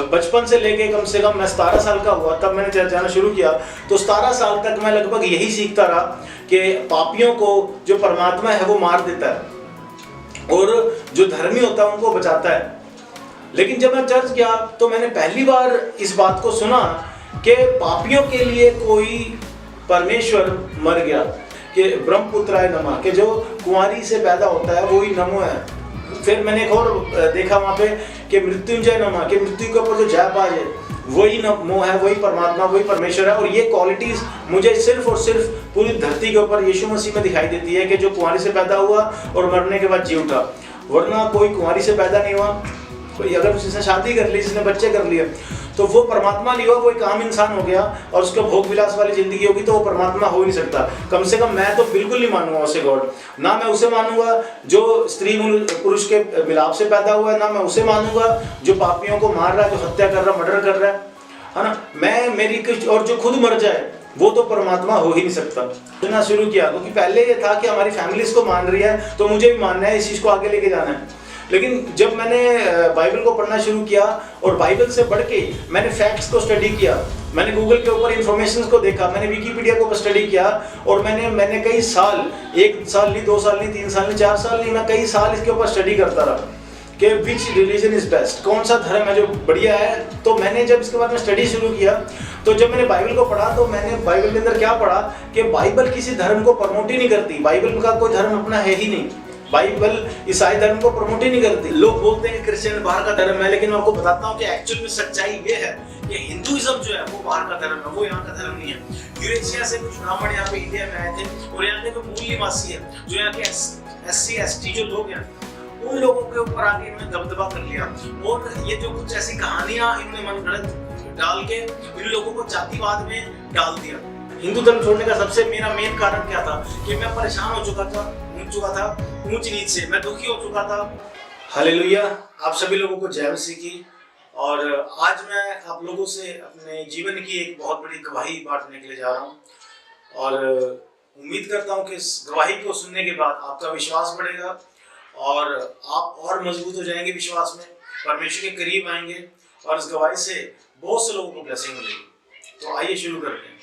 बचपन से लेके कम से कम मैं 17 साल का हुआ तब मैंने चर्च जाना शुरू किया। तो 17 साल तक मैं लगभग यही सीखता रहा कि पापियों को जो परमात्मा है वो मार देता है और जो धर्मी होता है उनको बचाता है। लेकिन जब मैं चर्च गया तो मैंने पहली बार इस बात को सुना कि पापियों के लिए कोई परमेश्वर मर गया, कि ब्रह्मपुत्राय नमः, कि जो कुंवारी से पैदा होता है वही नमो है। फिर मैंने एक और देखा वहाँ पे कि मृत्युंजय नमः, कि मृत्यु के ऊपर जो जयबाज है वही नमो है, वही परमात्मा, वही परमेश्वर है। और ये क्वालिटीज मुझे सिर्फ और सिर्फ पूरी धरती के ऊपर यीशु मसीह में दिखाई देती है कि जो कुंवारी से पैदा हुआ और मरने के बाद जी उठा। वरना कोई कुंवारी से पैदा नहीं हुआ, कोई अगर उसने शादी कर ली, जिसने बच्चे कर लिए, तो वो परमात्मा नहीं हुआ, वो एक आम इंसान हो गया और उसका भोग विलास वाली जिंदगी होगी, तो वो परमात्मा हो ही नहीं सकता। कम से कम मैं तो बिल्कुल नहीं मानूंगा उसे गॉड। ना मैं उसे मानूंगा जो स्त्री पुरुष के मिलाप से पैदा हुआ है, ना मैं उसे मानूंगा जो पापियों को मार रहा है, जो हत्या कर रहा है, मर्डर कर रहा है ना। मैं मेरी कुछ और जो खुद मर जाए वो तो परमात्मा हो ही नहीं सकता। सुनना शुरू किया क्योंकि पहले ये था कि हमारी फैमिली इसको मान रही है तो मुझे भी मानना है, इस चीज़ को आगे लेके जाना है। लेकिन जब मैंने बाइबल को पढ़ना शुरू किया और बाइबल से बढ़ के मैंने फैक्ट्स को स्टडी किया, मैंने गूगल के ऊपर इंफॉर्मेशन को देखा, मैंने विकीपीडिया को स्टडी किया और मैंने कई साल, 1 साल नहीं, 2 साल नहीं, 3 साल नहीं, 4 साल नहीं, मैं कई साल इसके ऊपर स्टडी करता रहा कि विच रिलीजन इज बेस्ट, कौन सा धर्म है जो बढ़िया है। तो मैंने जब इसके बारे में स्टडी शुरू किया तो जब मैंने बाइबल को पढ़ा तो मैंने बाइबल के अंदर क्या पढ़ा कि बाइबल किसी धर्म को प्रमोट ही नहीं करती। बाइबल का कोई धर्म अपना है ही नहीं। बाइबल ईसाई धर्म को प्रमोट ही नहीं करती। लोग बोलते हैं क्रिश्चियन बाहर का धर्म है, लेकिन मैं आपको बताता हूँ कि एक्चुअल में सच्चाई ये है कि हिंदुइज्म जो है वो बाहर का धर्म है, वो यहाँ का धर्म नहीं है। यूरेशिया से कुछ ब्राह्मण यहाँ पे इंडिया में आए थे और यहाँ के जो मूल निवासी है, जो यहाँ के SC ST जो लोग हैं, उन लोगों के ऊपर आके इन्होंने दबदबा कर लिया और ये जो कुछ ऐसी कहानियां इन्होंने मनगढ़ंत डाल के इन लोगों को जातिवाद में डाल दिया। हिंदू धर्म छोड़ने का सबसे मेरा मेन कारण क्या था कि मैं परेशान हो चुका था ऊंच नीच से, मैं दुखी हो चुका था। हालेलुया, आप सभी लोगों को जय मसीह की। और आज मैं आप लोगों से अपने जीवन की एक बहुत बड़ी गवाही बांटने के लिए जा रहा हूँ और उम्मीद करता हूँ कि इस गवाही को सुनने के बाद आपका विश्वास बढ़ेगा और आप और मजबूत हो जाएंगे विश्वास में, परमेश्वर के करीब आएंगे और इस गवाही से बहुत से लोगों को ब्लेसिंग मिलेगी। तो आइए शुरू करते हैं।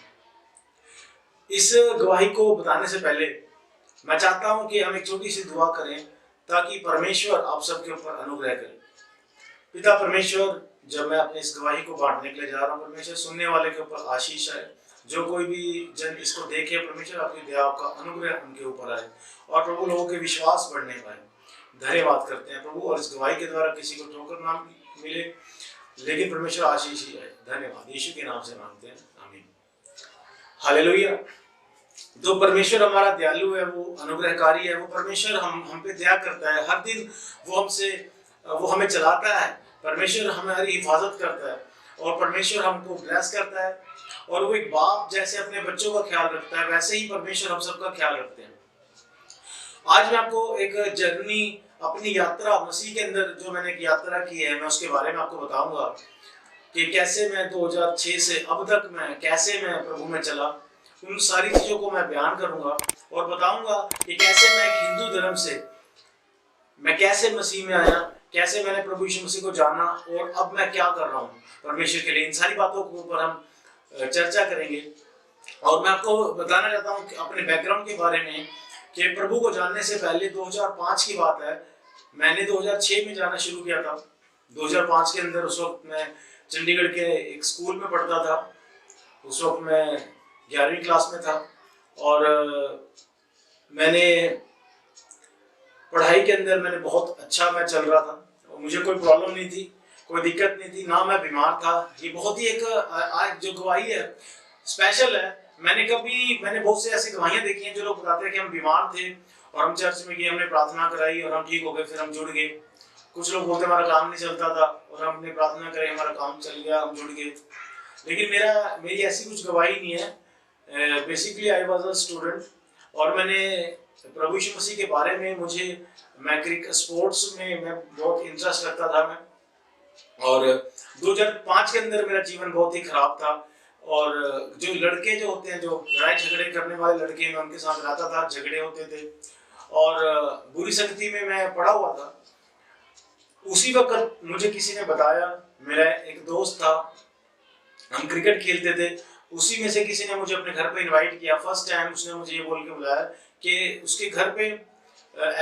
इस गवाही को बताने से पहले मैं चाहता हूं कि हम एक छोटी सी दुआ करें ताकि परमेश्वर आप सबके ऊपर अनुग्रह करे। पिता परमेश्वर, जब मैं अपनी इस गवाही को बांटने के लिए जा रहा हूँ, परमेश्वर सुनने वाले के ऊपर आशीष आए। जो कोई भी जन इसको देखे, परमेश्वर आपकी दया, आपका अनुग्रह उनके ऊपर आए और प्रभु लोगों के विश्वास बढ़ने पाए। धन्यवाद करते हैं प्रभु, और इस गवाही के द्वारा किसी को ठोकर ना मिले, लेकिन परमेश्वर आशीष ही आए। धन्यवाद, यीशु के नाम से मांगते हैं, आमीन। हालेलुया। तो परमेश्वर हमारा दयालु है, वो अनुग्रहकारी है, वो परमेश्वर हम पे दया करता है। हर दिन वो हमें चलाता है, परमेश्वर हमारी हिफाजत करता है और परमेश्वर हमको ब्लेस करता है। और वो एक बाप जैसे अपने बच्चों का ख्याल रखता है, वैसे ही परमेश्वर हम सबका ख्याल रखते हैं। आज मैं आपको एक जर्नी, अपनी यात्रा मसीह के अंदर जो मैंने एक यात्रा की है, मैं उसके बारे में आपको बताऊंगा कि कैसे मैं 2006 से अब तक कैसे मैं प्रभु में चला। उन सारी चीजों को मैं बयान करूंगा और बताऊंगा कि कैसे मैं हिंदू धर्म से मैं कैसे मसीह में आया, कैसे मैंने प्रभु यीशु मसीह को जाना और अब मैं क्या कर रहा हूँ परमेश्वर के लिए। इन सारी बातों के ऊपर हम चर्चा करेंगे और मैं आपको बताना चाहता हूँ कि अपने बैकग्राउंड के बारे में कि प्रभु को जानने से पहले 2005 की बात है, मैंने 2006 में जाना शुरू किया था। 2005 के अंदर उस वक्त मैं चंडीगढ़ के एक स्कूल में पढ़ता था। उस वक्त मैं 11वीं क्लास में था और मैंने पढ़ाई के अंदर मैंने बहुत अच्छा मैं चल रहा था, मुझे कोई प्रॉब्लम नहीं थी, कोई दिक्कत नहीं थी, ना मैं बीमार था। ये बहुत ही एक आज जो गवाही है स्पेशल है। मैंने बहुत से ऐसी गवाहियां देखी हैं जो लोग बताते हैं कि हम बीमार थे और हम चर्च में गए, हमने प्रार्थना कराई और हम ठीक हो गए, फिर हम जुड़ गए। कुछ लोग बोलते हमारा काम नहीं चलता था और हमने प्रार्थना कराई, हमारा काम चल गया, हम जुड़ गए। लेकिन मेरी ऐसी कुछ गवाही नहीं है। Basically I was a student और मैंने प्रभु यीशु मसीह के बारे में मैं स्पोर्ट्स में मैं बहुत इंटरेस्ट रखता था मैं। और 2005 के अंदर मेरा जीवन बहुत ही खराब था और जो लड़के जो होते हैं, जो लड़ाई झगड़े करने वाले लड़के, मैं उनके साथ रहता था, झगड़े होते थे और बुरी संगति में मैं पड़ा हुआ था। उसी वक्त मुझे किसी ने बताया मेरा एक दोस्त था, हम क्रिकेट खेलते थे, उसी में से किसी ने मुझे अपने घर पे इनवाइट किया। फर्स्ट टाइम उसने मुझे ये बोल के बुलाया कि उसके घर पे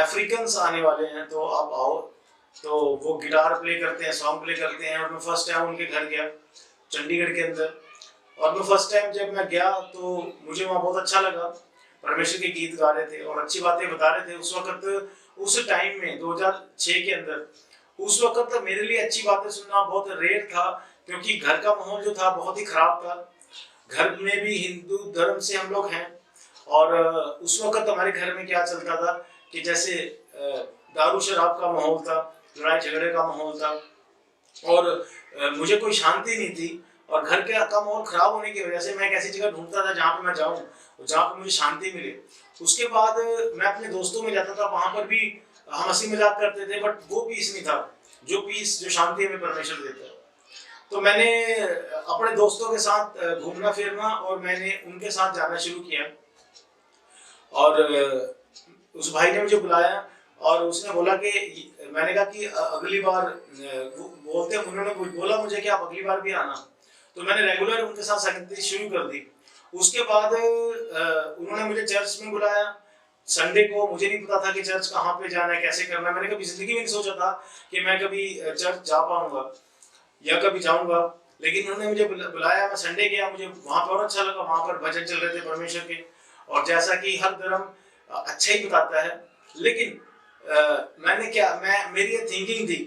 अफ्रीकन्स आने वाले हैं, तो आप आओ। तो वो गिटार प्ले करते हैं, सॉन्ग प्ले करते हैं, और मैं फर्स्ट टाइम उनके घर गया चंडीगढ़ के अंदर। और मैं फर्स्ट टाइम जब मैं गया तो मुझे वहाँ बहुत अच्छा लगा। परमेश्वर के गीत गा रहे थे और अच्छी बातें बता रहे थे। उस वक्त, उस टाइम में 2006 के अंदर, उस वक्त मेरे लिए अच्छी बातें सुनना बहुत रेयर था, क्योंकि घर का माहौल जो था बहुत ही खराब था। घर में भी हिंदू धर्म से हम लोग हैं, और उस वक्त हमारे घर में क्या चलता था कि जैसे दारू शराब का माहौल था, लड़ाई झगड़े का माहौल था, और मुझे कोई शांति नहीं थी। और घर के का माहौल खराब होने की वजह से मैं एक ऐसी जगह ढूंढता था जहाँ पे मैं जाऊँ, जहाँ पे मुझे शांति मिले। उसके बाद मैं अपने दोस्तों में जाता था, वहां पर भी हम हंसी मजाक करते थे, बट वो पीस नहीं था जो पीस, जो शांति हमें परमेश्वर देता है। तो मैंने अपने दोस्तों के साथ घूमना फिरना, और मैंने उनके साथ जाना शुरू किया। और उस भाई ने मुझे बुलाया और उसने बोला कि, मैंने कहा कि अगली बार, उन्होंने बोला मुझे कि आप अगली बार भी आना। तो मैंने रेगुलर उनके साथ संगति शुरू कर दी। उसके बाद उन्होंने मुझे चर्च में बुलाया संडे को। मुझे नहीं पता था कि चर्च कहाँ पे जाना है, कैसे करना है। मैंने कभी जिंदगी में नहीं सोचा था कि मैं कभी चर्च जा पाऊंगा या कभी जाऊंगा, लेकिन उन्होंने मुझे बुलाया। मैं संडे गया, मुझे वहां पर और अच्छा लगा। वहां पर भजन चल रहे थे परमेश्वर के, और जैसा कि हर धर्म अच्छा ही बताता है, लेकिन मैंने क्या, मेरी थिंकिंग थी,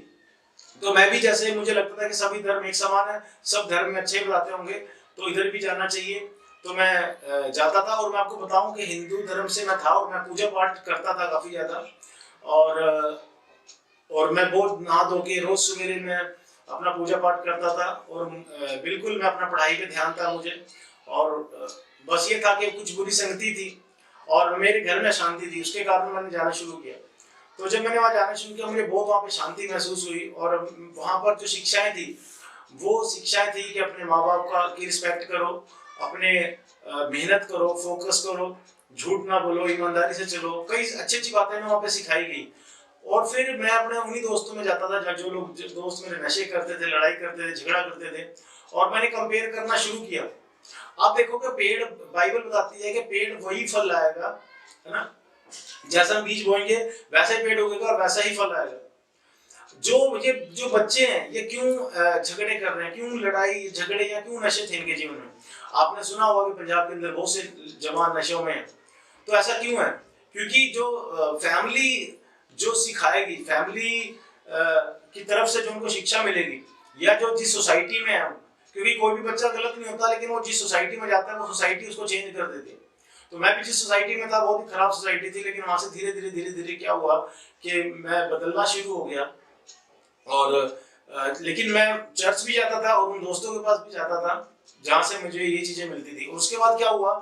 तो मैं भी, जैसे मुझे लगता था कि सभी धर्म एक समान है, सब धर्म में अच्छे बताते होंगे, तो इधर भी जाना चाहिए। तो मैं जाता था। और मैं आपको बताऊं कि हिंदू धर्म से मैं था, और मैं पूजा पाठ करता था काफी ज्यादा। और मैं बहुत नहा धो के रोज सवेरे में अपना पूजा पाठ करता था, और बिल्कुल मैं अपना पढ़ाई पे ध्यान था मुझे। और बस ये था कि कुछ बुरी संगति थी और मेरे घर में शांति थी, उसके कारण मैंने जाना शुरू किया। तो जब मैंने वहाँ जाना शुरू किया, मुझे बहुत वहाँ पे शांति महसूस हुई। और वहाँ पर जो शिक्षाएं थी, वो शिक्षाएं थी कि अपने माँ बाप का की रिस्पेक्ट करो, अपने मेहनत करो, फोकस करो, झूठ ना बोलो, ईमानदारी से चलो। कई अच्छी अच्छी बातें वहाँ पे सिखाई गई। और फिर मैं अपने उन्हीं दोस्तों में जाता था जो लोग, जो दोस्त मेरे नशे करते थे, लड़ाई करते थे, झगड़ा करते थे, और मैंने कंपेयर करना शुरू किया। आप देखोगे, पेड़, बाइबल बताती है कि पेड़ वही फल लाएगा, है ना, जैसा हम बीज बोएंगे वैसा ही पेड़ उगेगा और वैसा ही फल आएगा। जो बच्चे हैं, ये क्यों झगड़े कर रहे हैं, क्यों लड़ाई झगड़े, या क्यों नशे थे इनके जीवन में? आपने सुना होगा कि पंजाब के अंदर बहुत से जवान नशों में हैं। तो ऐसा क्यों है? क्योंकि जो फैमिली जो सिखाएगी, फैमिली की तरफ से जो उनको शिक्षा मिलेगी, या जो जिस सोसाइटी में है, क्योंकि कोई भी बच्चा गलत नहीं होता, लेकिन वो जिस सोसाइटी में जाता है वो सोसाइटी उसको चेंज कर देती है। तो मैं भी जिस सोसाइटी में था, बहुत ही खराब सोसाइटी थी, लेकिन वहां से धीरे धीरे क्या हुआ कि मैं बदलना शुरू हो गया। और लेकिन मैं चर्च भी जाता था और उन दोस्तों के पास भी जाता था जहां से मुझे ये चीजें मिलती थी। और उसके बाद क्या हुआ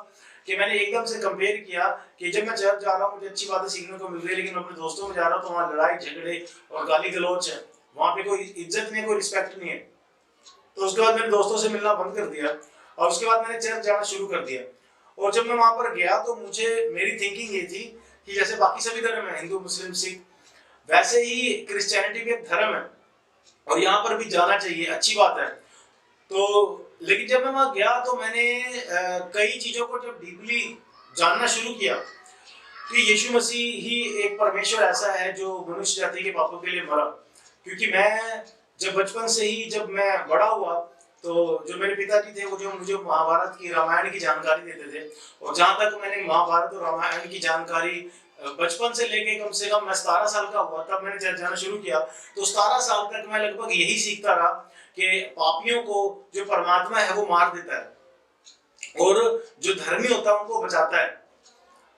कि मैंने एकदम से कंपेयर किया कि जब मैं चर्च जा रहा हूँ मुझे अच्छी बातें सीखने को मिल रही है, लेकिन अपने दोस्तों में जा रहा हूँ तो वहाँ लड़ाई झगड़े और गाली गलौज है, वहाँ पे कोई इज्जत नहीं है, कोई रिस्पेक्ट नहीं है। तो उसके बाद मैंने दोस्तों से मिलना बंद कर दिया, और उसके बाद मैंने चर्च जाना शुरू कर दिया। और जब मैं वहां पर गया तो मुझे, मेरी थिंकिंग ये थी कि जैसे बाकी सभी धर्म है, हिंदू मुस्लिम सिख, वैसे ही क्रिश्चियनिटी भी एक धर्म है, और यहाँ पर भी जाना चाहिए, अच्छी बात है। तो लेकिन जब मैं वहां गया तो मैंने कई चीजों को जब डीपली जानना शुरू किया कि यीशु मसीह ही एक परमेश्वर ऐसा है जो मनुष्य जाति के पापों के लिए मरा। क्योंकि मैं जब बचपन से ही, जब मैं बड़ा हुआ, तो जो मेरे पिताजी थे वो जो मुझे महाभारत की, रामायण की जानकारी देते थे, और जहाँ तक मैंने महाभारत और रामायण की जानकारी बचपन से लेके कम से कम मैं 17 साल का हुआ तब मैंने चर्च जाना शुरू किया। तो 17 साल तक मैं लगभग यही सीखता रहा कि पापियों को जो परमात्मा है वो मार देता है और जो धर्मी होता है उनको बचाता है।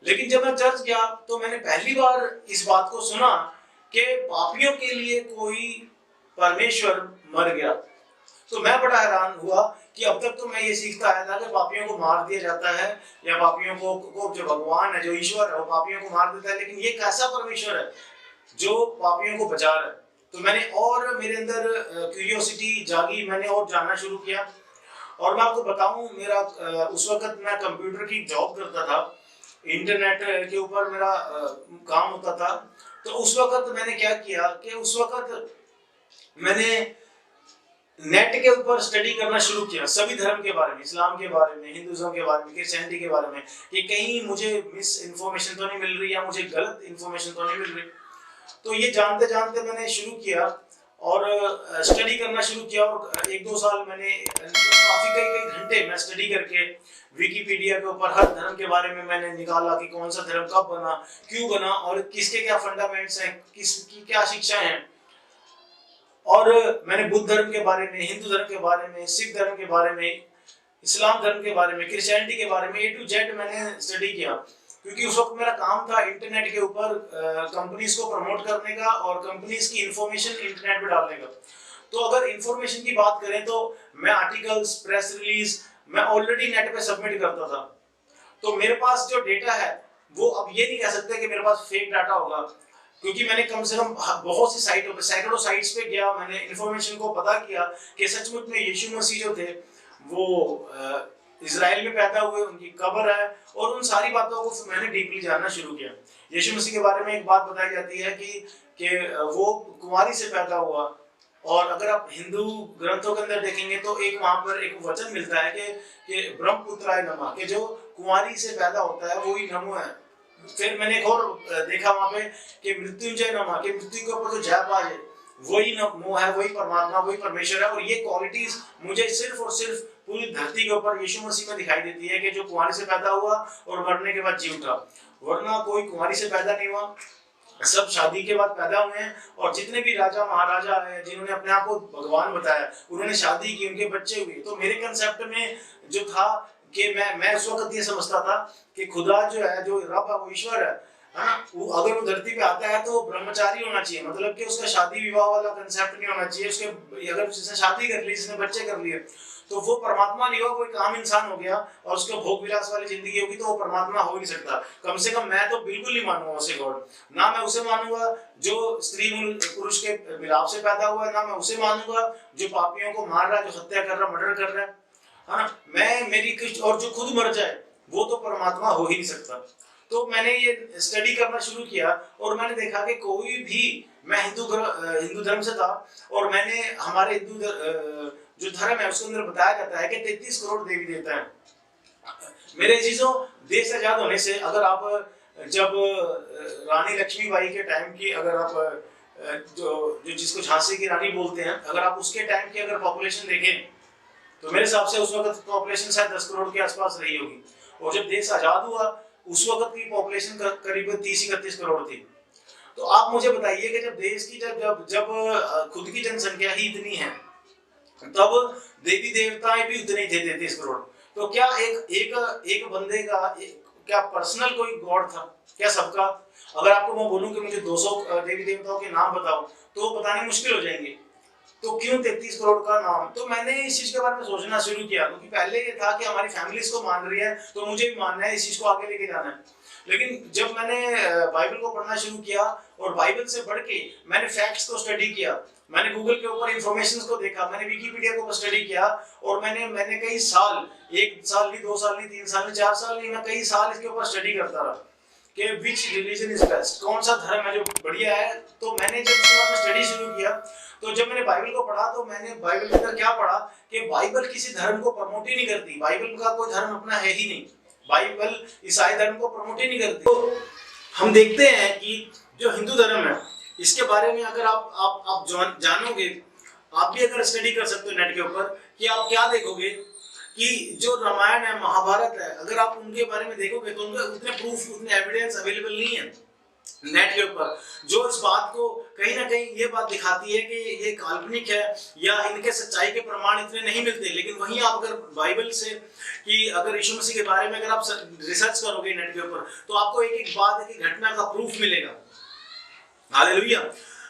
लेकिन जब मैं चर्च गया तो मैंने पहली बार इस बात को सुना कि पापियों के लिए कोई परमेश्वर मर गया। तो मैं बड़ा हैरान हुआ कि अब तक तो मैं ये सीखता आया था कि पापियों को मार दिया जाता है, या पापियों को जो भगवान है, जो ईश्वर है, वो पापियों को मार देता है। लेकिन ये कैसा परमेश्वर है जो पापियों को बचा रहा है? तो मैंने, और मेरे अंदर क्यूरियोसिटी जागी, मैंने और जानना शुरू किया। और मैं आपको बताऊं, मेरा उस वक्त मैं कंप्यूटर की जॉब करता था, इंटरनेट के ऊपर मेरा काम होता था। तो उस वक्त मैंने क्या किया कि उस वक्त मैंने नेट के ऊपर स्टडी करना शुरू किया सभी धर्म के बारे में, इस्लाम के बारे में, हिंदुइज्म के बारे में, क्रिश्चियनिटी के बारे में, कि कहीं मुझे मिस इन्फॉर्मेशन तो नहीं मिल रही या मुझे गलत इन्फॉर्मेशन तो नहीं मिल रही। तो ये जानते जानते मैंने शुरू किया और स्टडी करना शुरू किया, और एक दो साल मैंने काफी कई घंटे मैं स्टडी करके विकिपीडिया के ऊपर हर धर्म के बारे में मैंने निकाला कि कौन सा धर्म कब बना, क्यों बना, और किसके क्या फंडामेंट्स हैं, किसकी क्या शिक्षाएं हैं। और मैंने बुद्ध धर्म के बारे में, हिंदू धर्म के बारे में, सिख धर्म के बारे में, इस्लाम धर्म के बारे में, क्रिश्चियनिटी के बारे में, A to Z मैंने स्टडी किया, क्योंकि उस वक्त मेरा काम था इंटरनेट के ऊपर कंपनीज को प्रमोट करने का और कंपनीज की इंफॉर्मेशन इंटरनेट पे डालने का। तो अगर इंफॉर्मेशन की बात करें तो मैं आर्टिकल्स, प्रेस रिलीज मैं ऑलरेडी नेट पे सबमिट करता था। तो मेरे पास जो डेटा है वो अब ये नहीं कह सकते कि मेरे पास फेक डाटा होगा, क्योंकि मैंने कम से कम बहुत सी साइटों पे, सैकड़ों साइट्स पे गया, मैंने इंफॉर्मेशन को पता किया कि सचमुच में यीशु मसीह जो थे वो इजराइल में पैदा हुए, उनकी कब्र है, और उन सारी बातों को मैंने डीपली जानना शुरू किया। यीशु मसीह के बारे में एक बात बताई जाती है कि वो कुंवारी से पैदा हुआ, और अगर आप हिंदू ग्रंथों के अंदर देखेंगे तो एक वहां पर एक वचन मिलता है कि ब्रह्मपुत्राय नमः, कि जो कुंवारी से पैदा होता है वो ही नमो है। फिर मैंने एक और देखा वहां पे कि मृत्युंजय नमः, कि मृत्यु के ऊपर जो जयबाज है वही नमो है, वही परमात्मा, वही परमेश्वर है। और ये क्वालिटीज मुझे सिर्फ और सिर्फ पूरी धरती के ऊपर यीशु मसीह में दिखाई देती है, कि जो कुंवारी से पैदा हुआ और मरने के बाद जी उठा, वरना कोई कुंवारी से पैदा नहीं हुआ, सब शादी के बाद पैदा हुए हैं। और जितने भी राजा महाराजा हैं जिन्होंने अपने आप को भगवान बताया, उन्होंने शादी की, उनके बच्चे हुए। तो मेरे कंसेप्ट में जो था कि मैं उस वक्त ये समझता था कि खुदा जो है, जो रब है, वो ईश्वर है ना, वो अगर वो धरती पे आता है तो ब्रह्मचारी होना चाहिए, मतलब कि उसका शादी विवाह वाला कंसेप्ट नहीं होना चाहिए। उसके अगर जिसने शादी कर ली, जिसने बच्चे कर लिए, तो वो परमात्मा नहीं हुआ, कोई काम इंसान हो गया, और उसको भोग विलास वाली जिंदगी होगी, तो वो परमात्मा हो नहीं सकता। कम से कम मैं तो बिल्कुल नहीं मानूंगा उसे गॉड, ना मैं उसे मानूंगा जो स्त्री पुरुष के मिलाप से पैदा हुआ है, ना मैं उसे मानूंगा जो पापियों को मार रहा है, जो हत्या कर रहा है, मर्डर कर रहा है ना, मैं मेरी कुछ, और जो खुद मर जाए वो तो परमात्मा हो ही नहीं सकता। तो मैंने ये स्टडी करना शुरू किया, और मैंने देखा कि कोई भी, मैं हिंदू धर्म से था, और मैंने हमारे हिंदू जो धर्म है उसके अंदर बताया जाता है कि 33 करोड़ देवी देवता हैं। मेरे चीजों, देश आजाद होने से, अगर आप जब रानी लक्ष्मीबाई के टाइम की, अगर आप जो जिसको झांसी की रानी बोलते हैं, अगर आप उसके टाइम की अगर पॉपुलेशन देखें तो मेरे हिसाब से उस वक्त पॉपुलेशन शायद 10 करोड़ के आसपास रही होगी, और जब देश आजाद हुआ उस वक्त की पॉपुलेशन करीब 30-31 करोड़ थी। तो आप मुझे बताइए कि जब देश की जब खुद की जनसंख्या ही इतनी है, तब देवी देवताएं भी उतने ही थे, 33 करोड़। तो क्या एक बंदे का क्या पर्सनल कोई गॉड था क्या सबका? अगर आपको मैं बोलूं कि मुझे 200 देवी देवताओं के नाम बताओ तो बताने मुश्किल हो जाएंगे, तो क्यों 33 करोड़ का नाम? तो मैंने इस चीज के बारे में सोचना शुरू किया, क्योंकि पहले ये था कि हमारी फैमिली इसको मान रही है तो मुझे भी मानना है, इस चीज को आगे लेके जाना है। लेकिन जब मैंने बाइबल को पढ़ना शुरू किया, और बाइबल से बढ़ के मैंने फैक्ट्स को स्टडी किया, मैंने गूगल के ऊपर इंफॉर्मेशन को देखा, मैंने विकिपीडिया को स्टडी किया, और मैंने कई साल, 1 साल नहीं, 2 साल नहीं, 3 साल नहीं, 4 साल नहीं, मैं कई साल इसके ऊपर स्टडी करता रहा कि विच रिलीजन इज बेस्ट, कौन सा धर्म है जो बढ़िया है। तो मैंने जब इसके बारे में स्टडी शुरू किया, तो जब मैंने बाइबल को पढ़ा तो मैंने बाइबल के अंदर क्या पढ़ा कि बाइबल किसी धर्म को प्रमोट ही नहीं करती, बाइबल का कोई धर्म अपना है ही नहीं, बाइबल ईसाई धर्म को प्रमोट ही नहीं करती। तो हम देखते हैं कि जो हिंदू धर्म है, इसके बारे में अगर आप जानोगे, आप भी अगर स्टडी कर सकते हो नेट के ऊपर, कि आप क्या देखोगे कि जो रामायण है, महाभारत है, अगर आप उनके बारे में देखोगे तो उनके उतने प्रूफ, उतने एविडेंस अवेलेबल नहीं है नेट के ऊपर, जो इस बात को कहीं ना कहीं ये बात दिखाती है कि ये काल्पनिक है या इनके सच्चाई के प्रमाण इतने नहीं मिलते। लेकिन वहीं आप अगर बाइबल से, कि अगर यीशु मसीह के बारे में अगर आप रिसर्च करोगे नेट के ऊपर, तो आपको एक बात, एक घटना का प्रूफ मिलेगा। हालेलुया।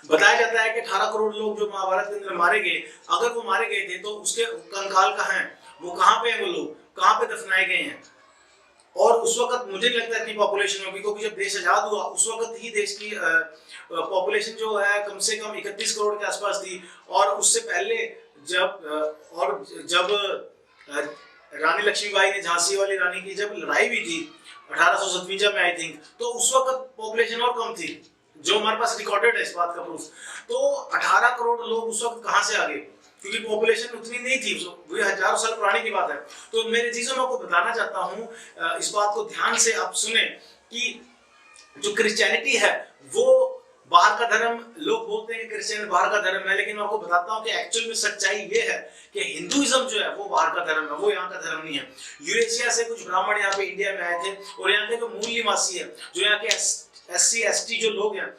बताया जाता है कि 18 करोड़ लोग जो महाभारत के अंदर मारे गए, अगर वो मारे गए थे तो उसके कंकाल कहाँ हैं, वो कहाँ पे हैं, वो लोग कहाँ पे दफनाए गए हैं। और उस वक्त मुझे नहीं लगता इतनी पॉपुलेशन होगी, क्योंकि जब देश आजाद हुआ उस वक्त ही देश की पॉपुलेशन जो है कम से कम 31 करोड़ के आसपास थी। और उससे पहले जब रानी लक्ष्मीबाई ने, झांसी वाली रानी की जब लड़ाई हुई थी 1857 में आई थिंक, तो उस वक्त पॉपुलेशन और कम थी, जो हमारे पास रिकॉर्डेड है इस बात का प्रूफ। तो 18 करोड़ लोग उस वक्त कहाँ से आ गए? क्योंकि पॉपुलेशन उतनी नहीं थी, वो हजारों साल पुरानी की बात है। तो मेरे चीजों में आपको बताना चाहता हूँ, इस बात को ध्यान से आप सुने कि जो क्रिश्चियनिटी है वो बाहर का धर्म, लोग बोलते हैं कि क्रिश्चियन बाहर का धर्म है, लेकिन मैं आपको बताता हूं कि एक्चुअल में सच्चाई ये है कि हिंदुइज्म जो है वो बाहर का धर्म है, वो यहाँ का धर्म नहीं है। यूरेशिया से कुछ ब्राह्मण यहाँ पे इंडिया में आए थे, और यहाँ के जो मूल निवासी है, जो यहाँ के SC ST जो लोग हैं,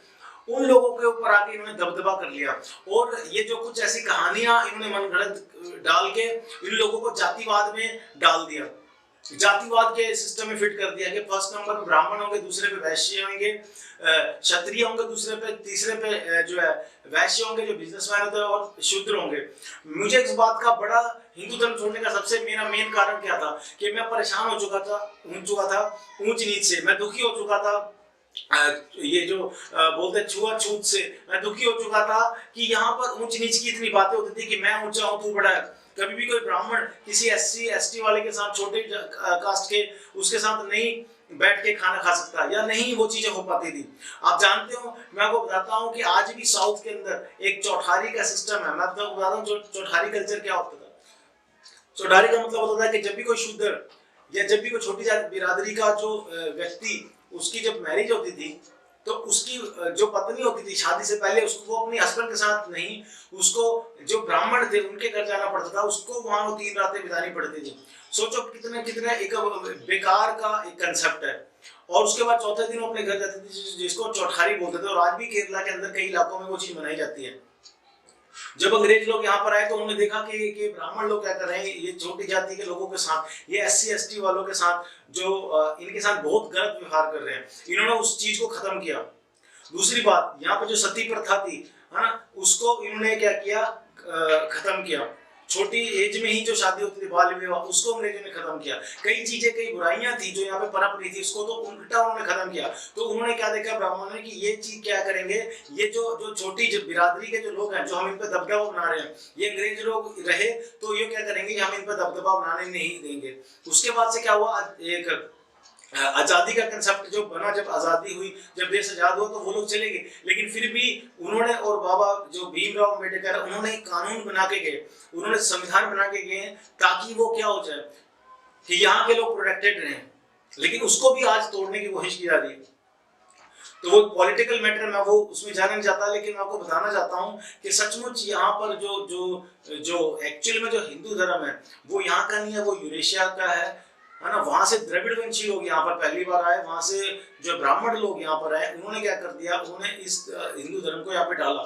उन लोगों के ऊपर आके इन्होंने दबदबा कर लिया, और ये जो कुछ ऐसी कहानियां इन्होंने मनगढ़ंत डाल के इन लोगों को जातिवाद में डाल दिया, जातिवाद के सिस्टम में फिट कर दिया कि फर्स्ट नंबर पे ब्राह्मण होंगे, दूसरे पे वैश्य होंगे, क्षत्रिय होंगे, दूसरे पे, तीसरे पे जो है वैश्य होंगे जो बिजनेसमैन होते हैं, और शूद्र होंगे। मुझे इस बात का बड़ा, हिंदू धर्म छोड़ने का सबसे मेरा मेन कारण क्या था कि मैं परेशान हो चुका था ऊंच नीच से, मैं दुखी हो चुका था, ये जो बोलते हैं छुआछूत से मैं दुखी हो चुका था कि यहाँ पर ऊंच नीच की इतनी बातें होती थी कि मैं ऊंचा हूँ तू बड़ा है। कभी भी कोई ब्राह्मण किसी SC ST वाले के साथ, छोटे कास्ट के, उसके साथ नहीं बैठ के खाना खा सकता, या नहीं वो चीजें हो पाती थी। आप जानते हो, मैं आपको बताता हूँ कि आज भी साउथ के अंदर एक चौठारी का सिस्टम है। मैं आपको बताता हूँ चौठारी कल्चर क्या होता था। चौठारी का मतलब होता था कि जब भी कोई शूद्र या जब भी कोई छोटी जाति बिरादरी का जो व्यक्ति, उसकी जब मैरिज होती थी, तो उसकी जो पत्नी होती थी शादी से पहले, उसको वो अपने हस्बैंड के साथ नहीं, उसको जो ब्राह्मण थे उनके घर जाना पड़ता था, उसको वहां 3 रातें बितानी पड़ती थी। सोचो कितने कितने एक बेकार का एक कंसेप्ट है। और उसके बाद चौथे दिन वो अपने घर जाती थी, जिसको चौठारी बोलते थे, और आज भी केरला के अंदर कई इलाकों में वो चीज मनाई जाती है। जब अंग्रेज लोग यहाँ पर आए तो उन्होंने देखा कि ब्राह्मण लोग क्या कर रहे हैं, ये छोटी जाति के लोगों के साथ, ये SC ST वालों के साथ, जो इनके साथ बहुत गलत व्यवहार कर रहे हैं, इन्होंने उस चीज को खत्म किया। दूसरी बात, यहाँ पे जो सती प्रथा थी, हाँ, उसको इन्होंने क्या किया, खत्म किया। छोटी एज में ही जो शादी होती थी, बाल विवाह, उसको अंग्रेजों ने खत्म किया। कई चीजें, कई बुराइयां थी जो यहाँ पे पनप रही थी, उसको तो उल्टा उन्होंने खत्म किया। तो उन्होंने क्या देखा ब्राह्मणों ने कि ये चीज क्या करेंगे, ये जो छोटी जो बिरादरी के जो लोग हैं, जो हम इन पर दबदबा बना रहे हैं, ये अंग्रेज लोग रहे तो ये क्या करेंगे, हम इन पर दबदबा बनाने नहीं देंगे। उसके बाद से क्या हुआ, एक आजादी का कंसेप्ट जो बना, जब आजादी हुई, जब देश आजाद हुआ, तो वो लोग चले गए, लेकिन फिर भी उन्होंने, और बाबा जो भीमराव अम्बेडकर, उन्होंने एक कानून बना के गए, उन्होंने संविधान बना के गए, ताकि वो क्या हो जाए कि यहाँ के लोग प्रोटेक्टेड रहें, लेकिन उसको भी आज तोड़ने की कोशिश की जा रही है। तो वो पॉलिटिकल मैटर, मैं वो उसमें जाना नहीं चाहता, लेकिन मैं आपको बताना चाहता हूँ कि सचमुच यहाँ पर जो एक्चुअल में जो हिंदू धर्म है वो यहाँ का नहीं है, वो यूरेशिया का है ना। वहां से द्रविड़ वंशी लोग यहाँ पर पहली बार आए, वहां से जो ब्राह्मण लोग यहाँ पर आए, उन्होंने क्या कर दिया, उन्होंने इस हिंदू धर्म को यहाँ पे डाला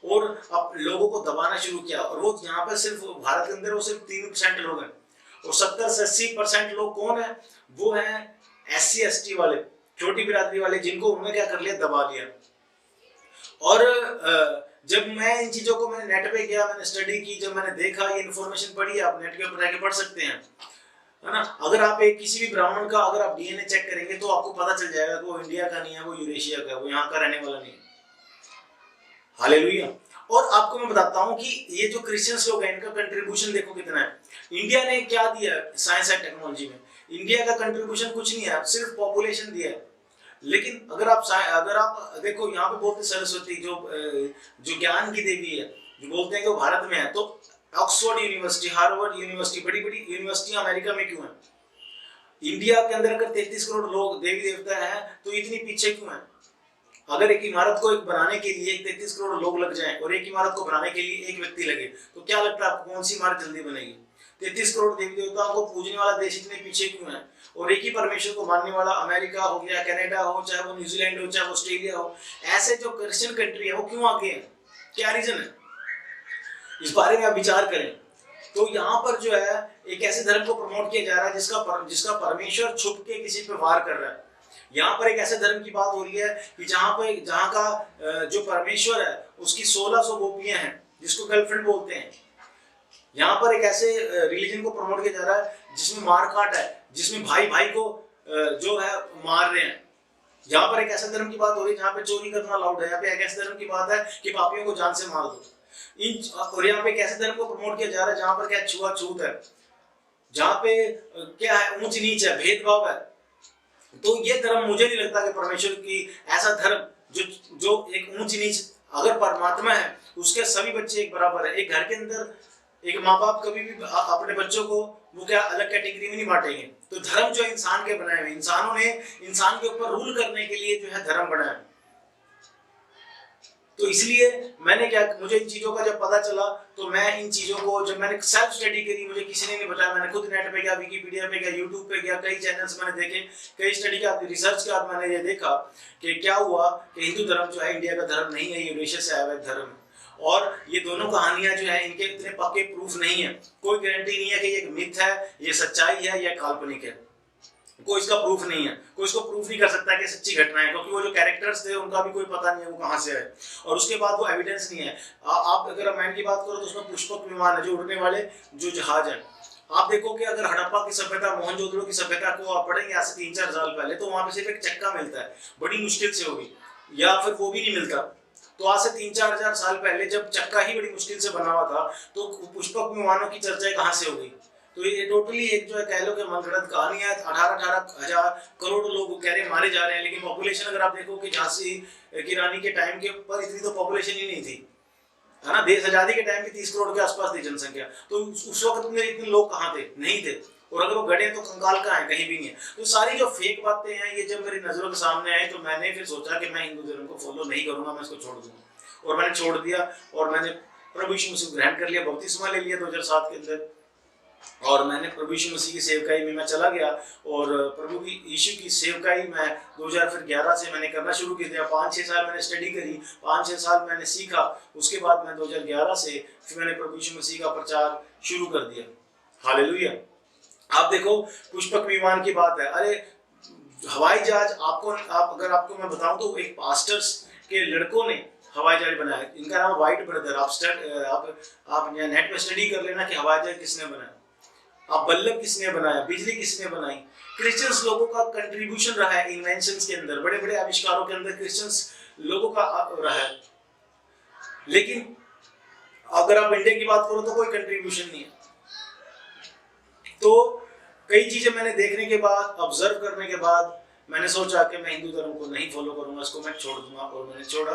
और अब लोगों को दबाना शुरू किया। और वो यहाँ पर सिर्फ भारत के अंदर वो सिर्फ 3% लोग हैं, और 70 से 80% लोग कौन है, वो है SC ST वाले, छोटी बिरादरी वाले, जिनको उन्होंने क्या कर लिया, दबा लिया। और जब मैं इन चीजों को, मैंने नेट पे गया, मैंने स्टडी की, जब मैंने देखा, ये इन्फॉर्मेशन पढ़ी, आप नेट के ऊपर जाके पढ़ सकते हैं, है ना। अगर आप एक किसी भी ब्राह्मण का अगर आप DNA चेक करेंगे तो आपको पता चल जाएगा कि वो इंडिया का नहीं है, वो यूरेशिया का है, वो यहाँ का रहने वाला नहीं है। हालेलुया। और आपको मैं बताता हूँ कि ये जो क्रिश्चियंस लोग हैं, इनका कंट्रीब्यूशन देखो कितना है। इंडिया ने क्या दिया साइंस एंड टेक्नोलॉजी में, इंडिया का कंट्रीब्यूशन कुछ नहीं है, सिर्फ पॉपुलेशन दिया है। लेकिन अगर आप देखो, यहाँ पे बोलते सरस्वती जो ज्ञान की देवी है, जो बोलते हैं कि वो भारत में है, तो ऑक्सफोर्ड यूनिवर्सिटी, हार्वर्ड यूनिवर्सिटी, बड़ी बड़ी यूनिवर्सिटियां अमेरिका में क्यों है? इंडिया के अंदर अगर 33 करोड़ लोग देवी देवता हैं तो इतनी पीछे क्यों है? अगर एक इमारत को बनाने के लिए 33 करोड़ लोग लग जाएं और एक इमारत को बनाने के लिए एक व्यक्ति लगे, तो क्या लगता है आपको कौन सी इमारत जल्दी बनेगी? 33 करोड़ देवी देवताओं को पूजने वाला देश इतने पीछे क्यों है? और एक ही परमेश्वर को मानने वाला अमेरिका हो गया, कनाडा हो, चाहे वो न्यूजीलैंड हो, चाहे वो ऑस्ट्रेलिया हो, ऐसे जो क्रिश्चियन कंट्री है वो क्यों आगे है? क्या रीजन है? इस बारे में आप विचार करें। तो यहाँ पर जो है एक ऐसे धर्म को प्रमोट किया जा रहा है जिसका परमेश्वर छुप के किसी पे वार कर रहा है। यहाँ पर एक ऐसे धर्म की बात हो रही है कि जहाँ का जो परमेश्वर है उसकी 1600 गोपियां हैं, जिसको गर्लफ्रेंड बोलते हैं। यहाँ पर एक ऐसे रिलीजन को प्रमोट किया जा रहा है जिसमें मारकाट है, जिसमें भाई भाई को जो है मार रहे हैं। यहाँ पर एक ऐसे धर्म की बात हो रही है जहाँ पे चोरी करना अलाउड है। यहाँ पे एक ऐसे धर्म की बात है कि पापियों को जान से मार दो। और यहाँ पे एक ऐसे धर्म को प्रमोट किया जा रहा है जहाँ पर क्या छुआछूत है, जहाँ पे क्या है, ऊंच नीच है, भेदभाव है। तो ये धर्म मुझे नहीं लगता कि परमेश्वर की ऐसा धर्म जो एक ऊंच नीच अगर परमात्मा है उसके सभी बच्चे एक बराबर है। एक घर के अंदर एक माँ बाप कभी भी अपने बच्चों को वो क्या अलग कैटेगरी में नहीं बांटेंगे। तो धर्म जो इंसान के बनाए हुए, इंसानों ने इंसान के ऊपर रूल करने के लिए जो है धर्म बनाया। तो इसलिए मैंने क्या, मुझे इन चीजों का जब पता चला तो मैं इन चीजों को जब मैंने सेल्फ स्टडी करी, मुझे किसी ने नहीं बताया, मैंने खुद नेट पे गया, विकिपीडिया पे गया, यूट्यूब पे गया, कई चैनल्स मैंने देखे, कई स्टडी के बाद रिसर्च के बाद मैंने ये देखा कि क्या हुआ कि हिंदू धर्म जो है इंडिया का धर्म नहीं है, ये यूरेशिया से आया हुआ धर्म है। और ये दोनों कहानियां जो है इनके इतने पक्के प्रूफ नहीं है, कोई गारंटी नहीं है कि ये मिथ है, ये सच्चाई है, या काल्पनिक है, कोई इसका प्रूफ नहीं है, कोई इसको प्रूफ नहीं कर सकता कि सच्ची घटना है, क्योंकि वो जो कैरेक्टर्स थे उनका भी कोई पता नहीं है वो कहां से आए, और उसके बाद वो एविडेंस नहीं है। आप अगर रामायण की बात करो तो उसमें पुष्पक विमान है, जो उड़ने वाले जो जहाज है। आप देखो कि अगर हड़प्पा की सभ्यता, मोहनजोदड़ो की सभ्यता को आप पढ़ेंगे आज से 3-4 साल पहले, तो वहां पे सिर्फ एक चक्का मिलता है, बड़ी मुश्किल से होगी, या फिर वो भी नहीं मिलता। तो आज से 3-4 हजार साल पहले जब चक्का ही बड़ी मुश्किल से बना हुआ था, तो पुष्पक विमानों की चर्चा कहां से हो गई? तो ये टोटली एक जो है कह लो कि मनगढ़ंत कहानी है। 18-18 हजार करोड़ लोग कह रहे मारे जा रहे हैं, लेकिन पॉपुलेशन अगर आप देखो कि झांसी की रानी के टाइम के ऊपर इतनी तो पॉपुलेशन ही नहीं थी, है ना। देश आजादी के टाइम भी 30 करोड़ के आसपास थी जनसंख्या, तो उस वक्त में इतने लोग कहाँ थे? नहीं थे। और अगर वो गड़े तो कंकाल कहाँ है? कहीं भी नहीं है। तो सारी जो फेक बातें हैं ये जब मेरी नजरों के सामने आए तो मैंने फिर सोचा कि मैं हिंदू धर्म को फॉलो नहीं करूंगा, मैं इसको छोड़ दूंगा। और मैंने छोड़ दिया और मैंने प्रभु यीशु मसीह को ग्रहण कर लिया, बपतिस्मा ले लिया 2007 के अंदर। और मैंने प्रभु यीशु मसीह की सेवकाई में मैं चला गया, और प्रभु की यीशु की सेवकाई मैं 2011 से मैंने करना शुरू कर दिया। 5-6 साल मैंने स्टडी करी, 5-6 साल मैंने सीखा, उसके बाद मैं 2011 से फिर मैंने प्रभु यीशु मसीह का प्रचार शुरू कर दिया। हालेलुया। आप देखो पुष्पक विमान की बात है, अरे हवाई जहाज अगर आपको मैं बताऊं तो एक पास्टर्स के लड़कों ने हवाई जहाज बनाया, इनका नाम व्हाइट ब्रदर। आप नेट पे स्टडी कर लेना कि हवाई जहाज किसने बनाया, आप बल्लभ किसने बनाया, बिजली किसने बनाई। क्रिश्चियंस लोगों का कंट्रीब्यूशन रहा है इन्वेंशंस के अंदर, बड़े बड़े आविष्कारों के अंदर क्रिश्चियंस लोगों का रहा है। लेकिन अगर आप इंडिया की बात करो तो कोई कंट्रीब्यूशन नहीं है। तो कई चीजें मैंने देखने के बाद, ऑब्जर्व करने के बाद मैंने सोचा कि मैं हिंदू धर्म को नहीं फॉलो करूंगा, इसको मैं छोड़ दूंगा, और मैंने छोड़ा।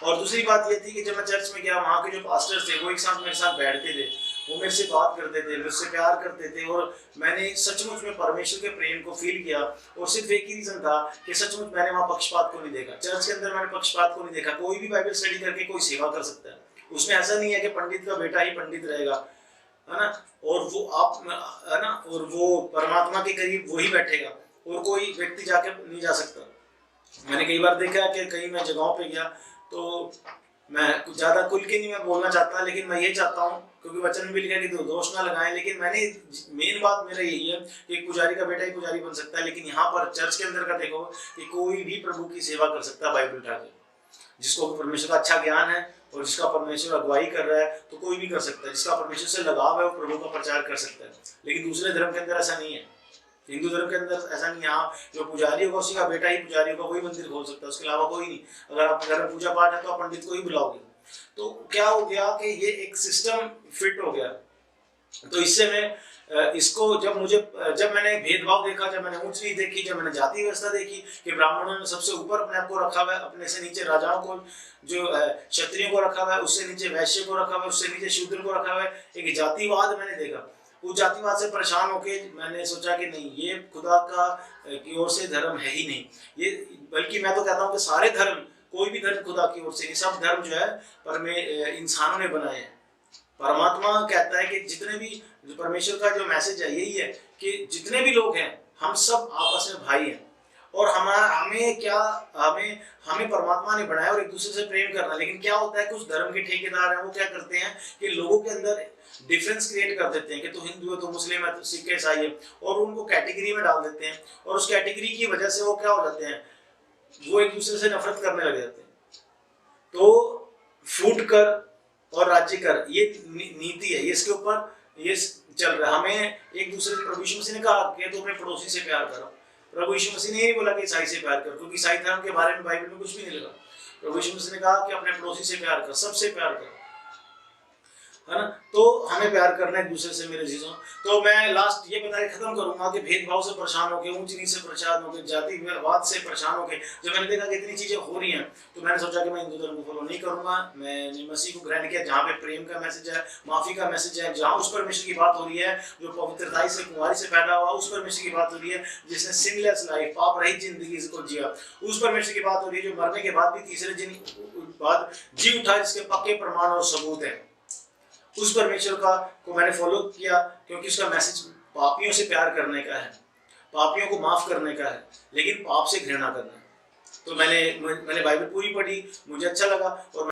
और दूसरी बात ये थी कि जब मैं चर्च में गया, वहाँ के जो पास्टर्स थे वो एक साथ मेरे साथ बैठते थे, वो मेरे से बात करते थे, मुझसे प्यार करते थे, और मैंने सचमुच में परमेश्वर के प्रेम को फील किया। और सिर्फ एक ही रीजन था कि सचमुच मैंने वहाँ पक्षपात को नहीं देखा, चर्च के अंदर मैंने पक्षपात को नहीं देखा। कोई भी बाइबल स्टडी करके कोई सेवा कर सकता है, उसमें ऐसा नहीं है कि पंडित का बेटा ही पंडित रहेगा, है ना, और वो आप है ना, और वो परमात्मा के करीब वही बैठेगा, और कोई व्यक्ति जाके नहीं जा सकता। मैंने कई बार देखा कि कहीं मैं जगहों पे गया तो मैं कुछ ज्यादा खुल के नहीं मैं बोलना चाहता, लेकिन मैं ये चाहता हूँ, क्योंकि वचन में भी लिखा है कि दोष ना लगाएं, लेकिन मैंने मेन बात मेरा यही है कि पुजारी का बेटा ही पुजारी बन सकता है। लेकिन यहाँ पर चर्च के अंदर का देखो कि कोई भी प्रभु की सेवा कर सकता है बाइबल उठा के, जिसको परमेश्वर का अच्छा ज्ञान है और जिसका परमेश्वर अगुवाई कर रहा है तो कोई भी कर सकता है, जिसका परमेश्वर से लगाव है वो प्रभु का प्रचार कर सकता है। लेकिन दूसरे धर्म के अंदर ऐसा नहीं है, हिंदू धर्म के अंदर ऐसा नहीं है। हाँ, जो पुजारी होगा उसी का बेटा ही पुजारी होगा, वही मंदिर खोल सकता है, उसके अलावा कोई नहीं। अगर आपके घर में पूजा पाठ है तो आप पंडित को ही बुलाओगे। तो क्या हो गया कि ये एक सिस्टम फिट हो गया। तो इससे मैं इसको जब मैंने भेदभाव देखा, जब मैंने ऊंच नीच देखी, जब मैंने जाति व्यवस्था देखी कि ब्राह्मणों ने सबसे ऊपर अपने आप को रखा हुआ है, अपने से नीचे राजाओं को, जो क्षत्रियों को रखा हुआ है, उससे नीचे वैश्य को रखा हुआ है, उससे नीचे शूद्र को रखा हुआ है, एक जातिवाद मैंने देखा। उस जातिवाद से परेशान होके मैंने सोचा कि नहीं, ये खुदा का की ओर से धर्म है ही नहीं ये, बल्कि मैं तो कहता हूँ कि सारे धर्म, कोई भी धर्म खुदा की ओर से नहीं, सब धर्म जो है पर इंसानों ने बनाए हैं। परमात्मा कहता है कि जितने भी, परमेश्वर का जो मैसेज है यही है कि जितने भी लोग हैं हम सब आपस में भाई हैं, और हमें परमात्मा ने बनाया और एक दूसरे से प्रेम करना। लेकिन क्या होता है, कुछ धर्म के ठेकेदार हैं, वो क्या करते हैं कि लोगों के अंदर डिफरेंस क्रिएट कर देते हैं कि तो हिंदू है, तो मुस्लिम है, तो सिख है, ईसाई है, और उनको कैटेगरी में डाल देते हैं। और उस कैटेगरी की वजह से वो क्या हो जाते हैं, वो एक दूसरे से नफरत करने लग जाते हैं। तो फूट कर और राज्य कर, ये नीति है, ये इसके ऊपर ये चल रहा है। हमें एक दूसरे, प्रभु यीशु मसीह ने कहा कि तुम अपने पड़ोसी से प्यार करो। प्रभु यीशु मसीह ने नहीं बोला कि ईसाई से प्यार कर, क्योंकि ईसाई धर्म के बारे में बाइबल में कुछ भी नहीं लिखा। प्रभु यीशु मसीह ने कहा कि अपने पड़ोसी से प्यार कर, सबसे प्यार कर। है ना। तो हमें प्यार करना है एक दूसरे से मेरे चीज़ों। तो मैं लास्ट ये बता के खत्म करूंगा कि भेदभाव से परेशान होकर, ऊंच नीच से परेशान होकर, जातिवाद से परेशान होकर जब मैंने देखा कि इतनी चीज़ें हो रही हैं, तो मैंने सोचा कि मैं हिंदू धर्म को फॉलो नहीं करूंगा। मैंने मसीह को ग्रहण किया, जहाँ पे प्रेम का मैसेज है, माफ़ी का मैसेज है, जहाँ उस परमेश्वर की बात हो रही है जो पवित्रताई से, कुंवारी से पैदा हुआ, उस परमेश्वर की बात हो रही है जिसने सिनलेस लाइफ, पाप रहित जिंदगी को जिया, उस परमेश्वर की बात हो रही है जो मरने के बाद भी तीसरे दिन बाद जी उठा, जिसके पक्के प्रमाण और सबूत है। उस परमेश्वर को मैंने फॉलो किया क्योंकि उसका मैसेज पापियों से प्यार करने का है, पापियों को माफ करने का है, लेकिन पाप से घृणा करना है। तो मैंने बाइबल पूरी पढ़ी, मुझे अच्छा लगा और